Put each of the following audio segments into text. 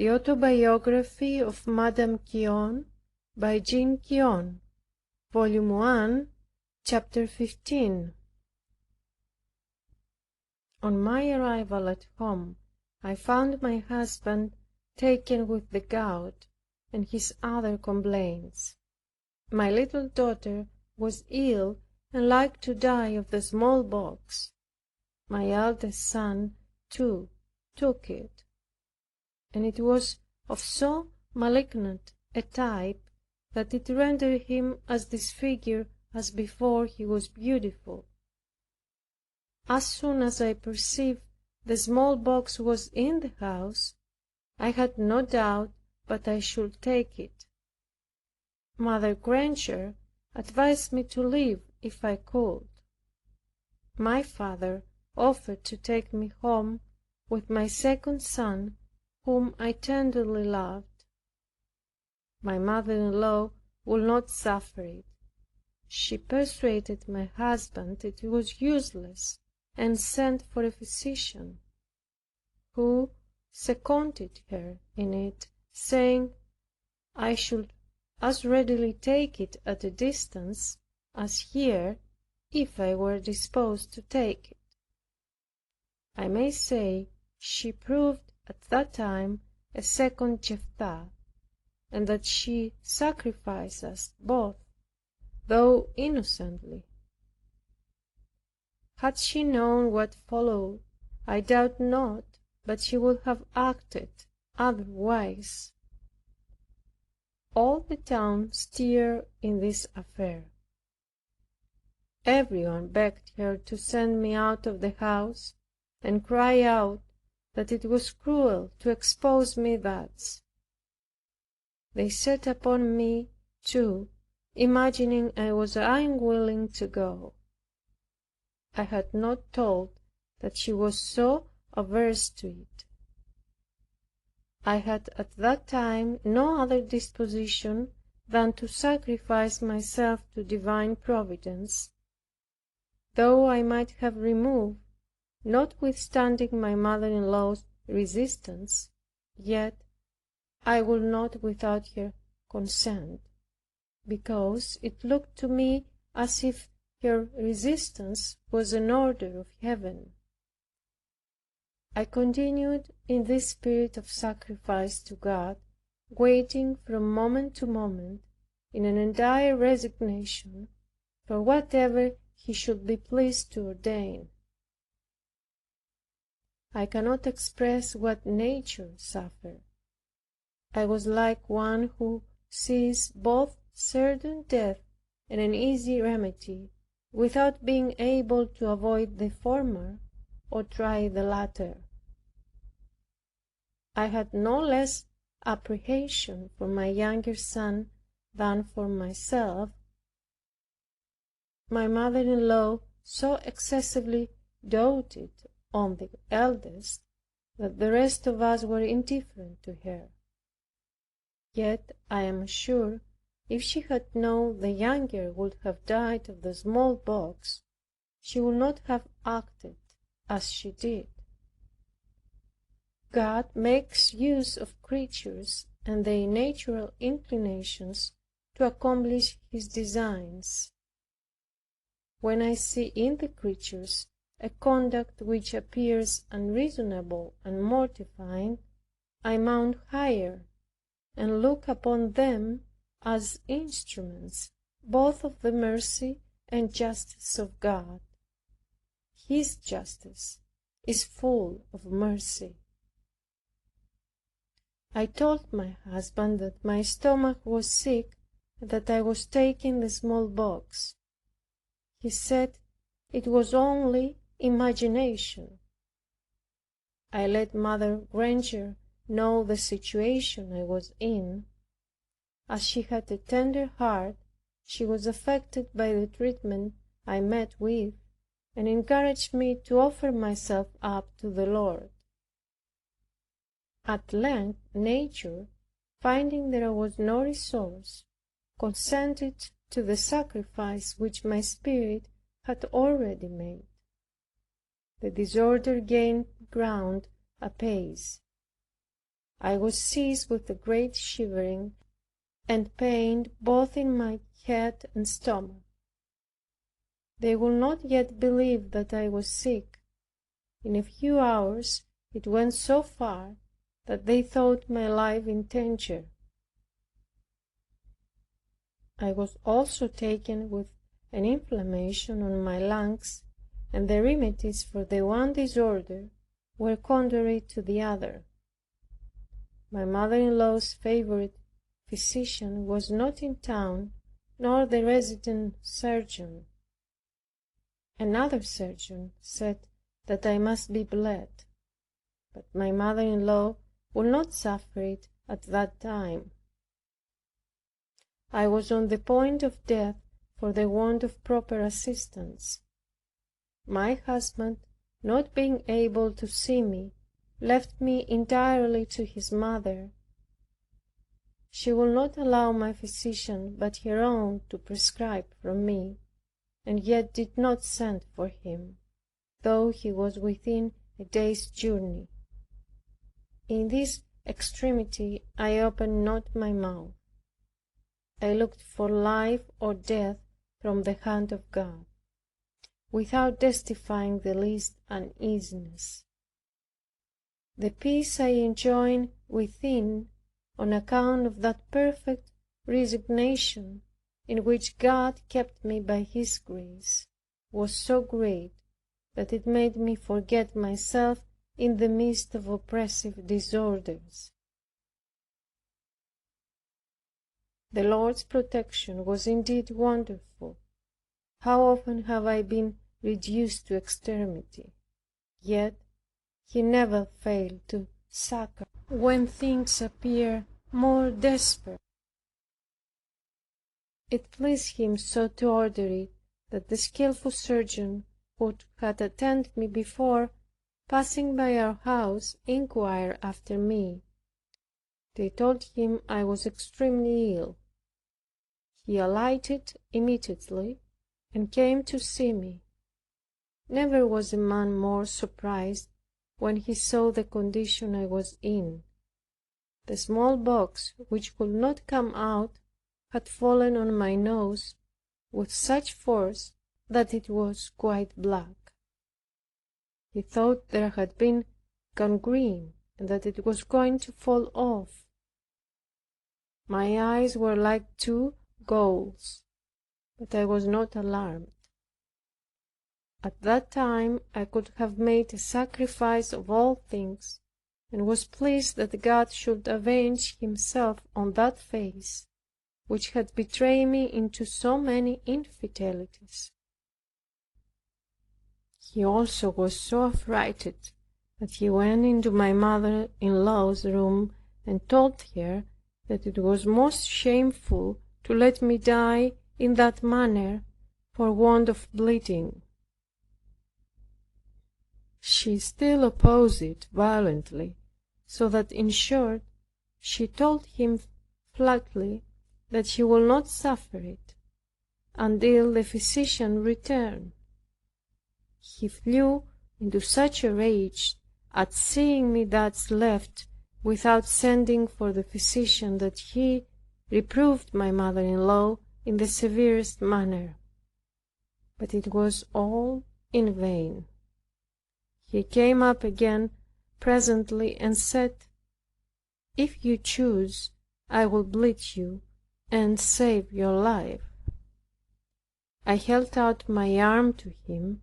The Autobiography of Madame Guyon by Jeanne Guyon, Volume 1, Chapter 15. On my arrival at home, I found my husband taken with the gout and his other complaints. My little daughter was ill and like to die of the smallpox. My eldest son, too, took it, and it was of so malignant a type that it rendered him as disfigured as before he was beautiful. As soon as I perceived the smallpox was in the house, I had no doubt but I should take it. Mother Granger advised me to leave if I could. My father offered to take me home with my second son, whom I tenderly loved. My mother-in-law would not suffer it. She persuaded my husband it was useless, and sent for a physician, who seconded her in it, saying, I should as readily take it at a distance as here, if I were disposed to take it. I may say she proved at that time a second gc'i, and that she sacrificed us both, though innocently. Had she known what followed, I doubt not but she would have acted otherwise. All the town stirred in this affair. Everyone begged her to send me out of the house, and cried out that it was cruel to expose me thus. They set upon me too, imagining I was unwilling to go. I had not told that she was so averse to it. I had at that time no other disposition than to sacrifice myself to divine providence, though I might have removed, notwithstanding my mother-in-law's resistance, yet I would not without her consent, because it looked to me as if her resistance was an order of heaven. I continued in this spirit of sacrifice to God, waiting from moment to moment, in an entire resignation, for whatever He should be pleased to ordain. I cannot express what nature suffered. I was like one who sees both certain death and an easy remedy, without being able to avoid the former or try the latter. I had no less apprehension for my younger son than for myself. My mother-in-law so excessively doted on the eldest that the rest of us were indifferent to her. Yet I am sure if she had known the younger would have died of the smallpox, she would not have acted as she did. God makes use of creatures and their natural inclinations to accomplish His designs. When I see in the creatures a conduct which appears unreasonable and mortifying, I mount higher, and look upon them as instruments both of the mercy and justice of God. His justice is full of mercy. I told my husband that my stomach was sick and that I was taking the smallpox. He said it was only imagination. I let Mother Granger know the situation I was in. As she had a tender heart, she was affected by the treatment I met with, and encouraged me to offer myself up to the Lord. At length nature, finding there was no resource, consented to the sacrifice which my spirit had already made. The disorder gained ground apace. I was seized with a great shivering and pain both in my head and stomach. They would not yet believe that I was sick. In a few hours it went so far that they thought my life in danger. I was also taken with an inflammation on my lungs, and the remedies for the one disorder were contrary to the other. My mother-in-law's favorite physician was not in town, nor the resident surgeon. Another surgeon said that I must be bled, but my mother-in-law would not suffer it at that time. I was on the point of death for the want of proper assistance. My husband, not being able to see me, left me entirely to his mother. She would not allow my physician but her own to prescribe from me, and yet did not send for him, though he was within a day's journey. In this extremity I opened not my mouth. I looked for life or death from the hand of God, without testifying the least uneasiness. The peace I enjoyed within, on account of that perfect resignation in which God kept me by His grace, was so great that it made me forget myself in the midst of oppressive disorders. The Lord's protection was indeed wonderful. How often have I been reduced to extremity, yet He never failed to succor when things appear more desperate. It pleased Him so to order it, that the skillful surgeon who had attended me before, passing by our house, inquired after me. They told him I was extremely ill. He alighted immediately and came to see me. Never was a man more surprised when he saw the condition I was in. The smallpox, which could not come out, had fallen on my nose with such force that it was quite black. He thought there had been gangrene and that it was going to fall off. My eyes were like two galls, but I was not alarmed. At that time I could have made a sacrifice of all things, and was pleased that God should avenge Himself on that face, which had betrayed me into so many infidelities. He also was so affrighted that he went into my mother-in-law's room and told her that it was most shameful to let me die in that manner for want of bleeding. She still opposed it violently, so that in short she told him flatly that she would not suffer it until the physician returned. He flew into such a rage at seeing me thus left without sending for the physician, that he reproved my mother-in-law in the severest manner. But it was all in vain. He came up again presently and said, "If you choose, I will bleed you and save your life." I held out my arm to him,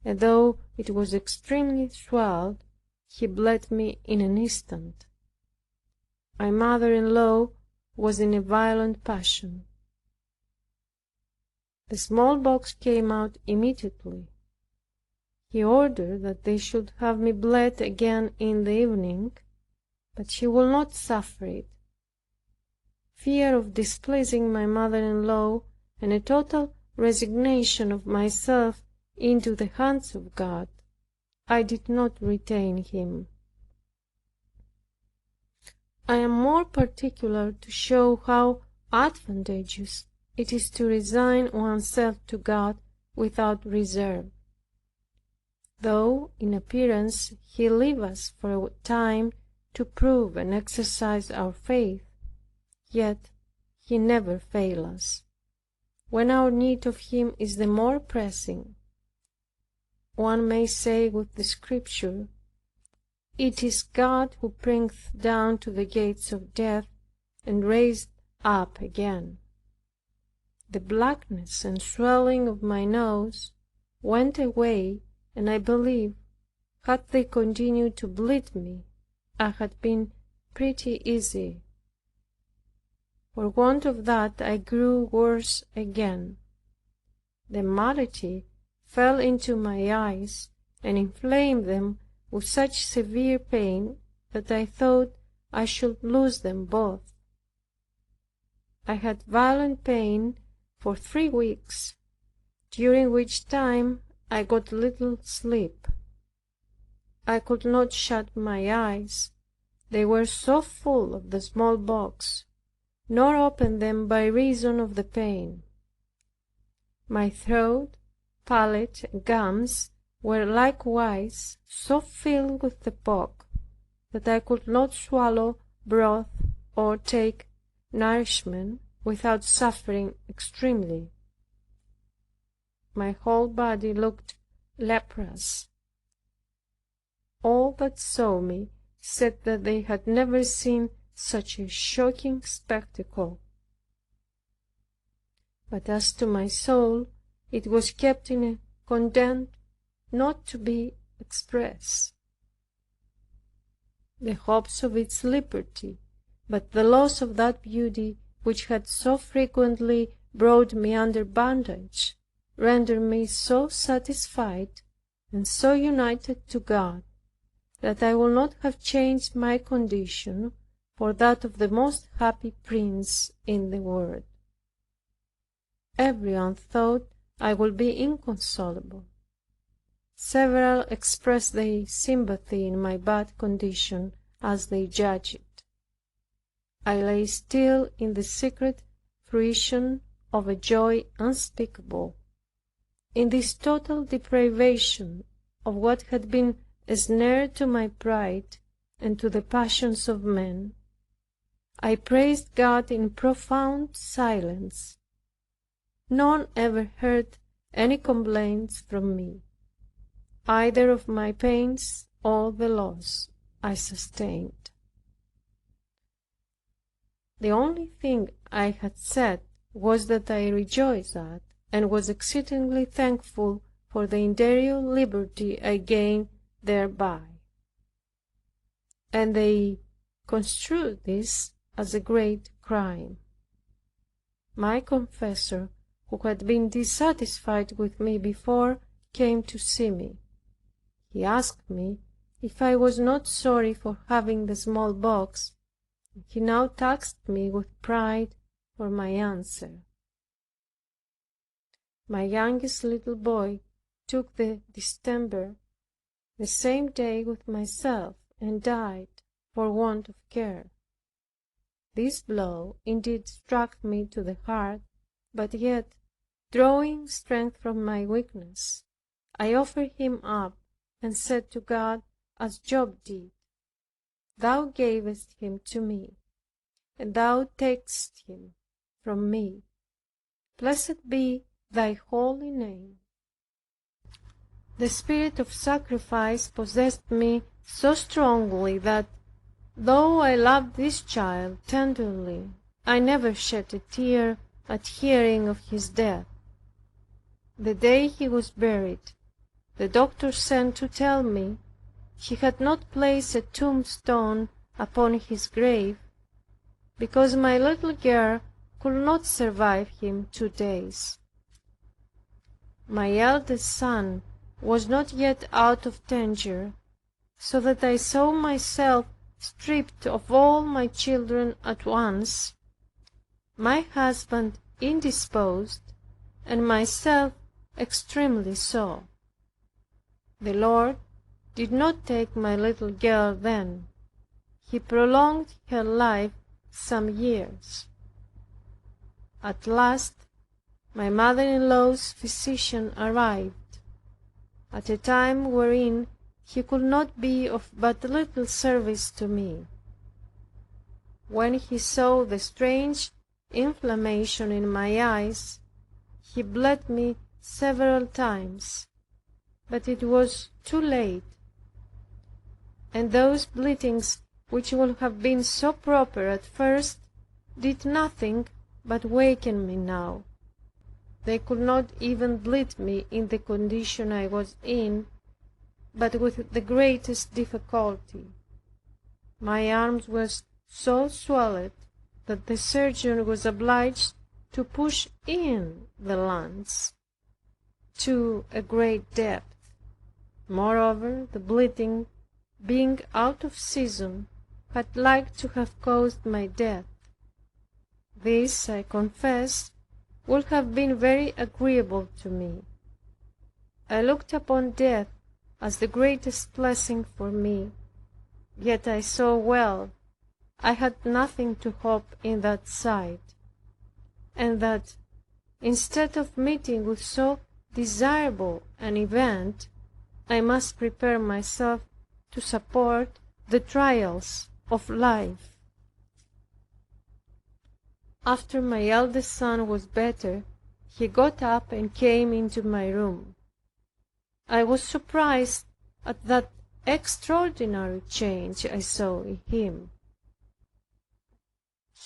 and though it was extremely swelled, he bled me in an instant. My mother-in-law was in a violent passion. The smallpox came out immediately. He ordered that they should have me bled again in the evening, but she would not suffer it. Fear of displeasing my mother-in-law, and a total resignation of myself into the hands of God, I did not retain him. I am more particular to show how advantageous it is to resign oneself to God without reserve. Though in appearance He leaves us for a time to prove and exercise our faith, yet He never fails us, when our need of Him is the more pressing. One may say with the Scripture, "It is God who bringeth down to the gates of death, and raised up again." The blackness and swelling of my nose went away, and I believe, had they continued to bleed me, I had been pretty easy. For want of that I grew worse again. The malady fell into my eyes, and inflamed them with such severe pain that I thought I should lose them both. I had violent pain for 3 weeks, during which time I got little sleep. I could not shut my eyes, they were so full of the smallpox, nor open them by reason of the pain. My throat, palate, and gums were likewise so filled with the pox, that I could not swallow broth or take nourishment without suffering extremely. My whole body looked leprous. All that saw me said that they had never seen such a shocking spectacle. But as to my soul, it was kept in a contempt not to be expressed. The hopes of its liberty, but the loss of that beauty which had so frequently brought me under bondage, rendered me so satisfied and so united to God, that I would not have changed my condition for that of the most happy prince in the world. Everyone thought I would be inconsolable. Several expressed their sympathy in my bad condition, as they judged it. I lay still in the secret fruition of a joy unspeakable. In this total deprivation of what had been a snare to my pride and to the passions of men, I praised God in profound silence. None ever heard any complaints from me, either of my pains or the loss I sustained. The only thing I had said was that I rejoiced at and was exceedingly thankful for the interior liberty I gained thereby. And they construed this as a great crime. My confessor, who had been dissatisfied with me before, came to see me. He asked me if I was not sorry for having the smallpox. He now taxed me with pride for my answer. My youngest little boy took the distemper the same day with myself, and died for want of care. This blow indeed struck me to the heart, but yet, drawing strength from my weakness, I offered him up, and said to God, as Job did, "Thou gavest him to me, and thou takest him from me. Blessed be thy holy name." The spirit of sacrifice possessed me so strongly that, though I loved this child tenderly, I never shed a tear at hearing of his death. The day he was buried, the doctor sent to tell me he had not placed a tombstone upon his grave, because my little girl could not survive him 2 days. My eldest son was not yet out of danger, so that I saw myself stripped of all my children at once, my husband indisposed, and myself extremely so. The Lord did not take my little girl then. He prolonged her life some years. At last, my mother-in-law's physician arrived, at a time wherein he could not be of but little service to me. When he saw the strange inflammation in my eyes, he bled me several times, but it was too late, and those bleedings, which would have been so proper at first, did nothing but waken me now. They could not even bleed me in the condition I was in, but with the greatest difficulty. My arms were so swelled that the surgeon was obliged to push in the lance to a great depth. Moreover, the bleeding, being out of season, had like to have caused my death. This, I confess, would have been very agreeable to me. I looked upon death as the greatest blessing for me, yet I saw well I had nothing to hope in that side, and that instead of meeting with so desirable an event, I must prepare myself to support the trials of life. After my eldest son was better, he got up and came into my room. I was surprised at that extraordinary change I saw in him.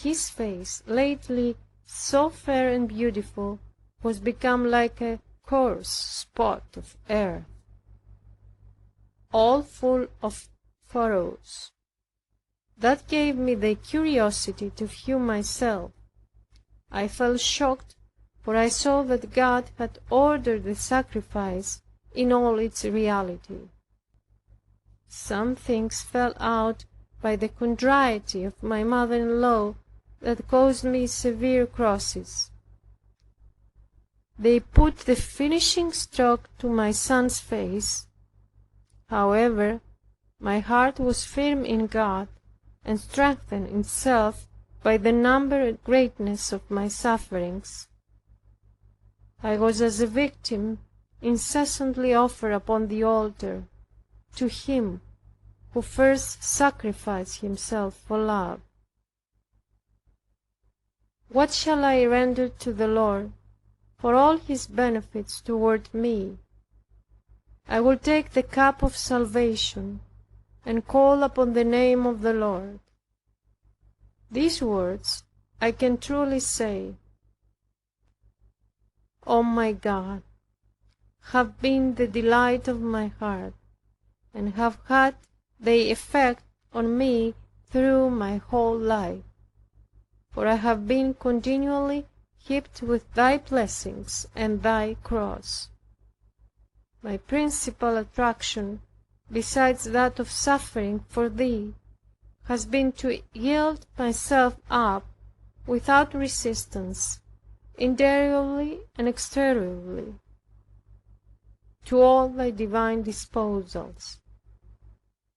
His face, lately so fair and beautiful, was become like a coarse spot of earth, all full of furrows. That gave me the curiosity to view myself. I felt shocked, for I saw that God had ordered the sacrifice in all its reality. Some things fell out by the contrariety of my mother-in-law that caused me severe crosses. They put the finishing stroke to my son's face. However, my heart was firm in God, and strengthened itself by the number and greatness of my sufferings. I was as a victim incessantly offered upon the altar to him who first sacrificed himself for love. What shall I render to the Lord for all his benefits toward me? I will take the cup of salvation and call upon the name of the Lord. These words I can truly say: O my God, have been the delight of my heart, and have had the effect on me through my whole life, for I have been continually heaped with thy blessings and thy cross. My principal attraction, besides that of suffering for thee, has been to yield myself up without resistance, interiorly and exteriorly, to all thy divine disposals.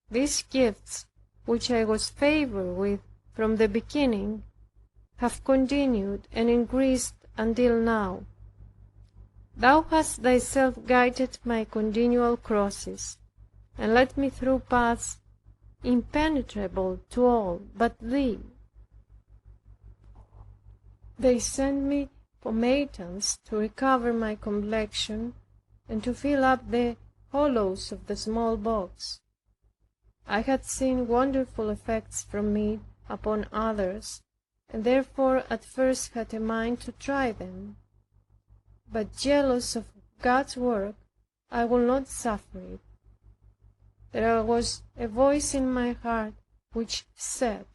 These gifts, which I was favored with from the beginning, have continued and increased until now. Thou hast thyself guided my continual crosses, and led me through paths impenetrable to all but thee. They sent me pomatums to recover my complexion, and to fill up the hollows of the smallpox. I had seen wonderful effects from it upon others, and therefore at first had a mind to try them. But jealous of God's work, I would not suffer it. There was a voice in my heart which said,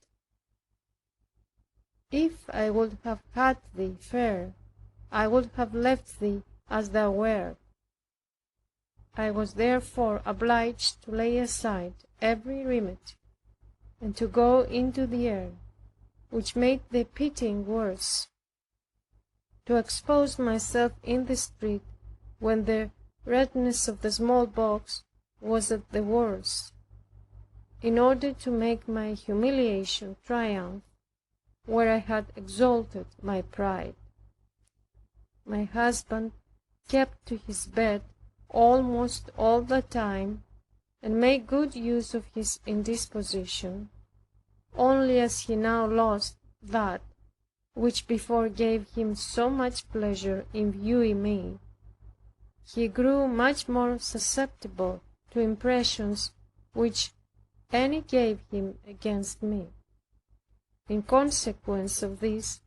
if I would have had thee fair, I would have left thee as thou wert. I was therefore obliged to lay aside every remedy, and to go into the air, which made the pitying worse, to expose myself in the street when the redness of the smallpox was at the worst, in order to make my humiliation triumph where I had exalted my pride. My husband kept to his bed almost all the time, and make good use of his indisposition, only as he now lost that which before gave him so much pleasure in viewing me, he grew much more susceptible to impressions which any gave him against me. In consequence of this,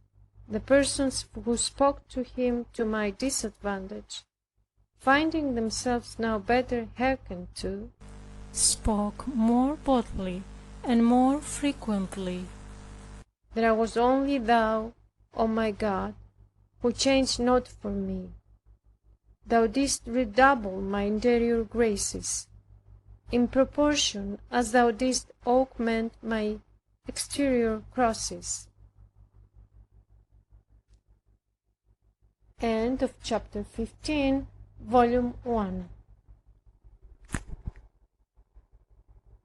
the persons who spoke to him to my disadvantage, finding themselves now better hearkened to, spoke more boldly and more frequently. There was only Thou, O my God, who changed not for me. Thou didst redouble my interior graces, in proportion as Thou didst augment my exterior crosses. End of chapter 15, volume 1.